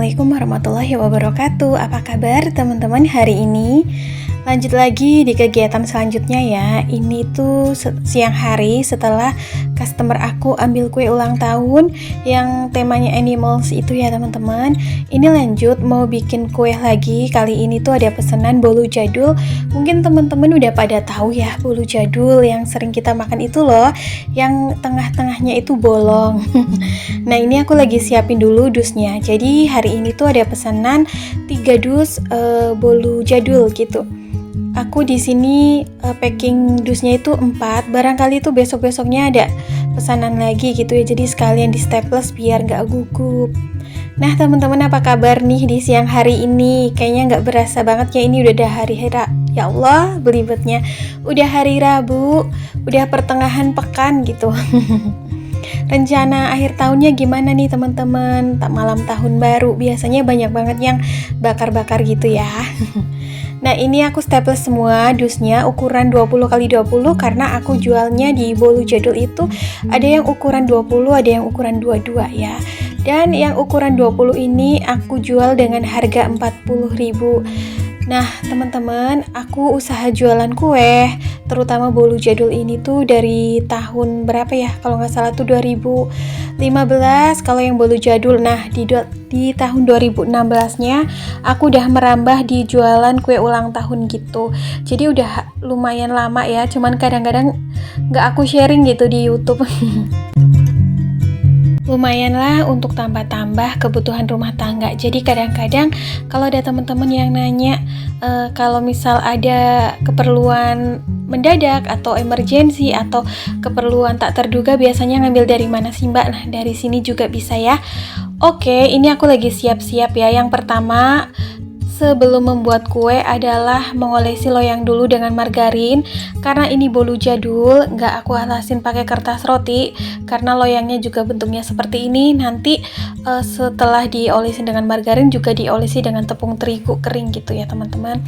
Assalamualaikum warahmatullahi wabarakatuh. Apa kabar teman-teman hari ini? Lanjut lagi di kegiatan selanjutnya ya. Ini tuh siang hari setelah customer aku ambil kue ulang tahun yang temanya animals itu ya teman-teman. Ini lanjut mau bikin kue lagi. Kali ini tuh ada pesanan bolu jadul. Mungkin teman-teman udah pada tahu ya bolu jadul yang sering kita makan itu loh, yang tengah-tengahnya itu bolong. Nah ini aku lagi siapin dulu dusnya. Jadi hari ini tuh ada pesanan 3 dus bolu jadul gitu. Aku di sini packing dusnya itu 4. Barangkali itu besok-besoknya ada pesanan lagi gitu ya. Jadi sekalian di staples biar nggak gugup. Nah teman-teman, apa kabar nih di siang hari ini? Kayaknya nggak berasa banget ya, ini udah hari ya Allah belibetnya. Udah hari Rabu, udah pertengahan pekan gitu. Rencana akhir tahunnya gimana nih teman-teman? Tak malam tahun baru biasanya banyak banget yang bakar-bakar gitu ya. Nah ini aku staples semua dusnya ukuran 20x20 karena aku jualnya di bolu jadul itu ada yang ukuran 20, ada yang ukuran 22 ya. Dan yang ukuran 20 ini aku jual dengan harga 40.000. Nah teman-teman, aku usaha jualan kue terutama bolu jadul ini tuh dari tahun berapa ya, kalau nggak salah tuh 2015 kalau yang bolu jadul. Nah di tahun 2016 nya aku udah merambah di jualan kue ulang tahun gitu. Jadi udah lumayan lama ya, cuman kadang-kadang nggak aku sharing gitu di YouTube. Lumayan lah untuk tambah-tambah kebutuhan rumah tangga. Jadi kadang-kadang kalau ada teman-teman yang nanya kalau misal ada keperluan mendadak atau emergensi atau keperluan tak terduga biasanya ngambil dari mana sih Mbak? Nah dari sini juga bisa ya. Oke, ini aku lagi siap-siap ya. Yang pertama, sebelum membuat kue adalah mengolesi loyang dulu dengan margarin. Karena ini bolu jadul, nggak aku alasin pakai kertas roti karena loyangnya juga bentuknya seperti ini. Nanti setelah diolesi dengan margarin juga diolesi dengan tepung terigu kering gitu ya teman-teman.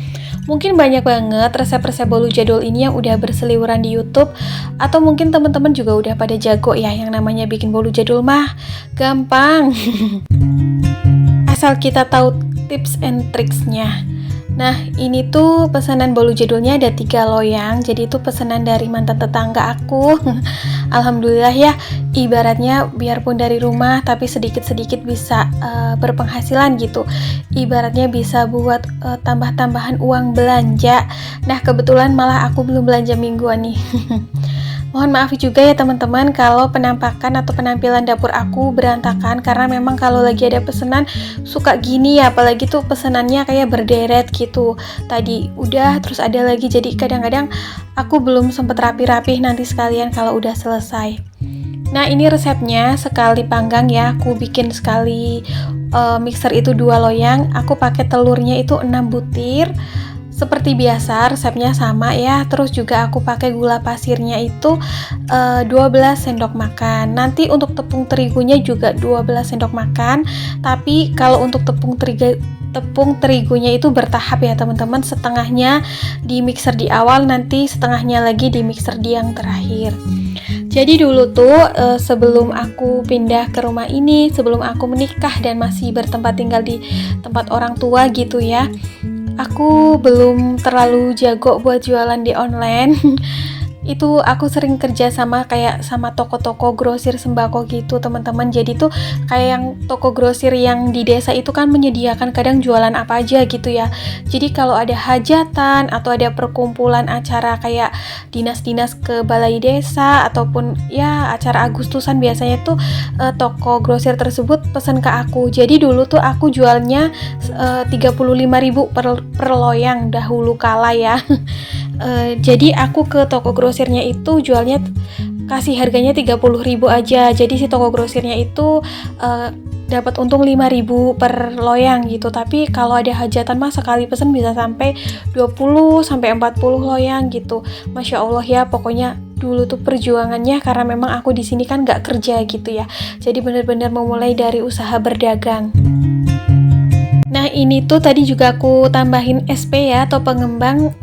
Mungkin banyak banget resep-resep bolu jadul ini yang udah berseliweran di YouTube, atau mungkin teman-teman juga udah pada jago ya, yang namanya bikin bolu jadul mah gampang. Asal kita tahu tips and tricksnya. Nah ini tuh pesanan bolu jadulnya ada 3 loyang. Jadi itu pesanan dari mantan tetangga aku. Alhamdulillah ya, ibaratnya biarpun dari rumah tapi sedikit-sedikit bisa berpenghasilan gitu. Ibaratnya bisa buat tambah-tambahan uang belanja. Nah kebetulan malah aku belum belanja mingguan nih. Mohon maaf juga ya teman-teman kalau penampakan atau penampilan dapur aku berantakan, karena memang kalau lagi ada pesanan suka gini ya, apalagi tuh pesanannya kayak berderet gitu. Tadi udah terus ada lagi, jadi kadang-kadang aku belum sempet rapi-rapi, nanti sekalian kalau udah selesai. Nah ini resepnya sekali panggang ya, aku bikin sekali mixer itu 2 loyang, aku pakai telurnya itu 6 butir. Seperti biasa resepnya sama ya. Terus juga aku pakai gula pasirnya itu 12 sendok makan. Nanti untuk tepung terigunya juga 12 sendok makan. Tapi kalau untuk tepung terigunya itu bertahap ya teman-teman. Setengahnya di mixer di awal, nanti setengahnya lagi di mixer di yang terakhir. Jadi dulu tuh sebelum aku pindah ke rumah ini, sebelum aku menikah dan masih bertempat tinggal di tempat orang tua gitu ya, aku belum terlalu jago buat jualan di online. Itu aku sering kerja sama kayak sama toko-toko grosir sembako gitu teman-teman. Jadi tuh kayak yang toko grosir yang di desa itu kan menyediakan kadang jualan apa aja gitu ya. Jadi kalau ada hajatan atau ada perkumpulan acara kayak dinas-dinas ke balai desa ataupun ya acara Agustusan, biasanya tuh toko grosir tersebut pesan ke aku. Jadi dulu tuh aku jualnya 35.000 per loyang dahulu kala ya. Jadi aku ke toko grosirnya itu jualnya kasih harganya 30.000 aja. Jadi si toko grosirnya itu dapat untung 5.000 per loyang gitu. Tapi kalau ada hajatan mah sekali pesen bisa sampai 20 sampai 40 loyang gitu. Masya Allah ya, pokoknya dulu tuh perjuangannya karena memang aku di sini kan nggak kerja gitu ya. Jadi benar-benar memulai dari usaha berdagang. Nah ini tuh tadi juga aku tambahin SP ya atau pengembang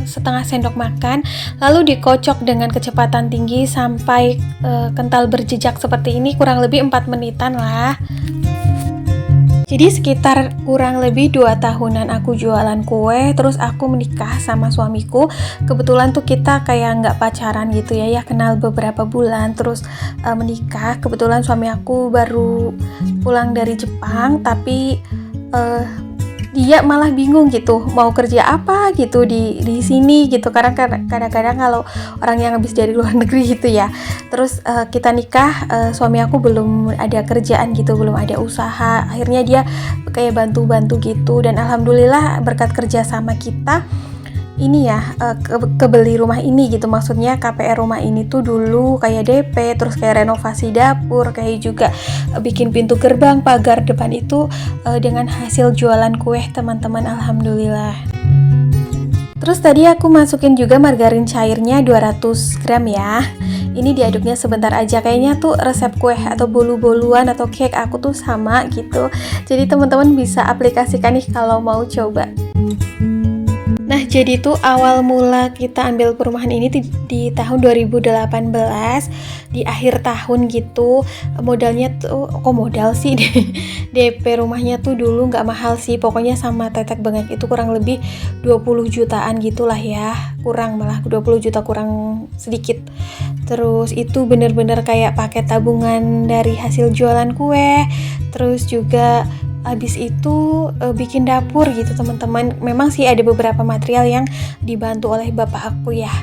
setengah sendok makan, lalu dikocok dengan kecepatan tinggi sampai kental berjejak seperti ini, kurang lebih 4 menitan lah. Jadi sekitar kurang lebih 2 tahunan aku jualan kue, terus aku menikah sama suamiku. Kebetulan tuh kita kayak nggak pacaran gitu ya, kenal beberapa bulan, terus menikah. Kebetulan suami aku baru pulang dari Jepang, tapi dia malah bingung gitu mau kerja apa gitu di sini gitu, karena kadang-kadang kalau orang yang habis dari luar negeri gitu ya. Terus kita nikah, suami aku belum ada kerjaan gitu, belum ada usaha. Akhirnya dia kayak bantu-bantu gitu, dan alhamdulillah berkat kerja sama kita ini ya, kebeli rumah ini gitu. Maksudnya KPR rumah ini tuh dulu kayak DP, terus kayak renovasi dapur, kayak juga bikin pintu gerbang, pagar depan itu dengan hasil jualan kue teman-teman, alhamdulillah. Terus tadi aku masukin juga margarin cairnya 200 gram ya. Ini diaduknya sebentar aja, kayaknya tuh resep kue atau bolu-boluan atau cake aku tuh sama gitu. Jadi teman-teman bisa aplikasikan nih kalau mau coba. Nah, jadi tuh awal mula kita ambil perumahan ini di tahun 2018, di akhir tahun gitu. Modalnya tuh, kok modal sih? DP rumahnya tuh dulu nggak mahal sih, pokoknya sama tetek bengek itu kurang lebih 20 jutaan gitulah ya. Kurang, malah 20 juta kurang sedikit. Terus itu bener-bener kayak pakai tabungan dari hasil jualan kue. Terus juga habis itu bikin dapur gitu teman-teman. Memang sih ada beberapa material yang dibantu oleh bapak aku ya,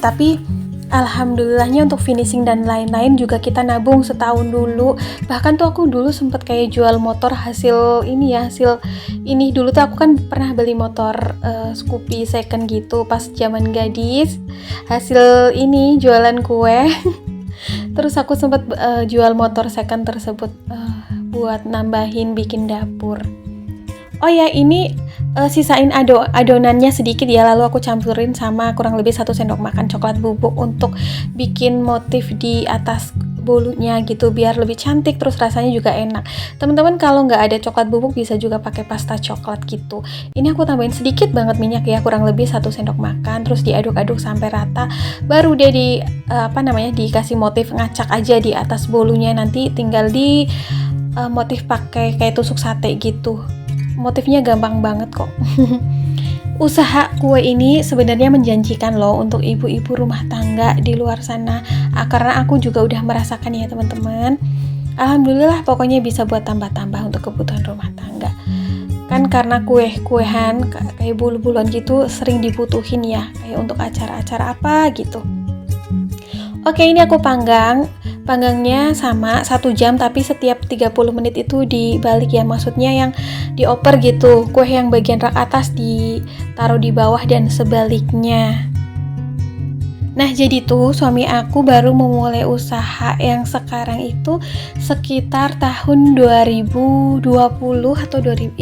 tapi alhamdulillahnya untuk finishing dan lain-lain juga kita nabung setahun dulu. Bahkan tuh aku dulu sempet kayak jual motor hasil ini dulu tuh aku kan pernah beli motor Scoopy second gitu pas zaman gadis, hasil ini jualan kue. Terus aku sempet jual motor second tersebut buat nambahin bikin dapur. Oh ya, ini sisain adonannya sedikit ya, lalu aku campurin sama kurang lebih 1 sendok makan coklat bubuk untuk bikin motif di atas bolunya gitu, biar lebih cantik, terus rasanya juga enak. Teman-teman kalau nggak ada coklat bubuk bisa juga pakai pasta coklat gitu. Ini aku tambahin sedikit banget minyak ya, kurang lebih 1 sendok makan, terus diaduk-aduk sampai rata. Baru deh dikasih motif ngacak aja di atas bolunya, nanti tinggal di motif pakai kayak tusuk sate gitu. Motifnya gampang banget kok. Usaha kue ini sebenarnya menjanjikan loh untuk ibu-ibu rumah tangga di luar sana, karena aku juga udah merasakan ya teman-teman. Alhamdulillah pokoknya bisa buat tambah-tambah untuk kebutuhan rumah tangga. Kan karena kue-kuehan kayak bulu-buluan gitu sering dibutuhin ya, kayak untuk acara-acara apa gitu. Oke, ini aku panggangnya sama 1 jam, tapi setiap 30 menit itu dibalik ya, maksudnya yang dioper gitu, kue yang bagian rak atas ditaruh di bawah dan sebaliknya. Nah, jadi tuh suami aku baru memulai usaha yang sekarang itu sekitar tahun 2020 atau 2020.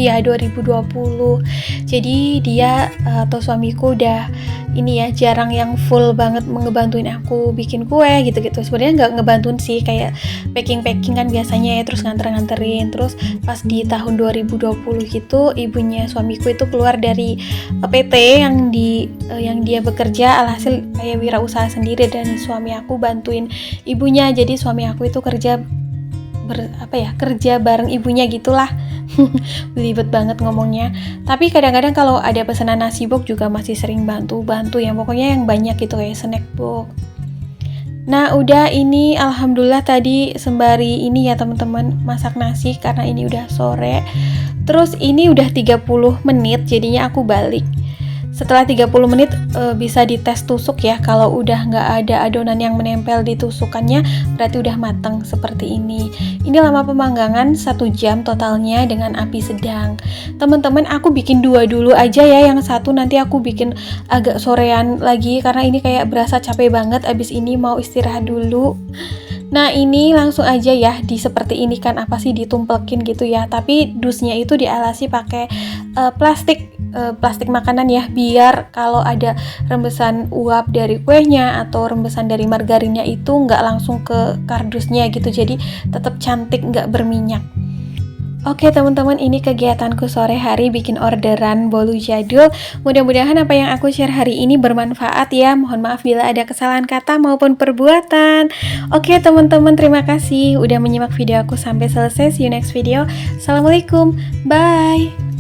Jadi dia atau suamiku udah ini ya, jarang yang full banget ngebantuin aku bikin kue gitu-gitu. Sebenarnya nggak ngebantuin sih, kayak packing kan biasanya ya, terus nganterin. Terus pas di tahun 2020 gitu, ibunya suamiku itu keluar dari PT yang dia bekerja, alhasil kayak wirausaha sendiri, dan suami aku bantuin ibunya. Jadi suami aku itu kerja bareng ibunya gitulah. Belibet banget ngomongnya. Tapi kadang-kadang kalau ada pesanan nasi box juga masih sering bantu yang pokoknya yang banyak gitu, kayak snack box. Nah, udah ini alhamdulillah tadi sembari ini ya teman-teman masak nasi karena ini udah sore. Terus ini udah 30 menit, jadinya aku balik. Setelah 30 menit bisa dites tusuk ya. Kalau udah nggak ada adonan yang menempel di tusukannya, berarti udah matang seperti ini. Ini lama pemanggangan 1 jam totalnya dengan api sedang. Teman-teman, aku bikin 2 dulu aja ya. Yang satu nanti aku bikin agak sorean lagi karena ini kayak berasa capek banget. Abis ini mau istirahat dulu. Nah, ini langsung aja ya seperti ini kan, ditumplekin gitu ya. Tapi dusnya itu dialasi pakai plastik makanan ya, biar kalau ada rembesan uap dari kuenya atau rembesan dari margarinnya itu nggak langsung ke kardusnya gitu, jadi tetap cantik, nggak berminyak. Oke teman-teman, ini kegiatanku sore hari bikin orderan bolu jadul. Mudah-mudahan apa yang aku share hari ini bermanfaat ya. Mohon maaf bila ada kesalahan kata maupun perbuatan. Oke teman-teman, terima kasih udah menyimak video aku sampai selesai. See you next video. Assalamualaikum, bye.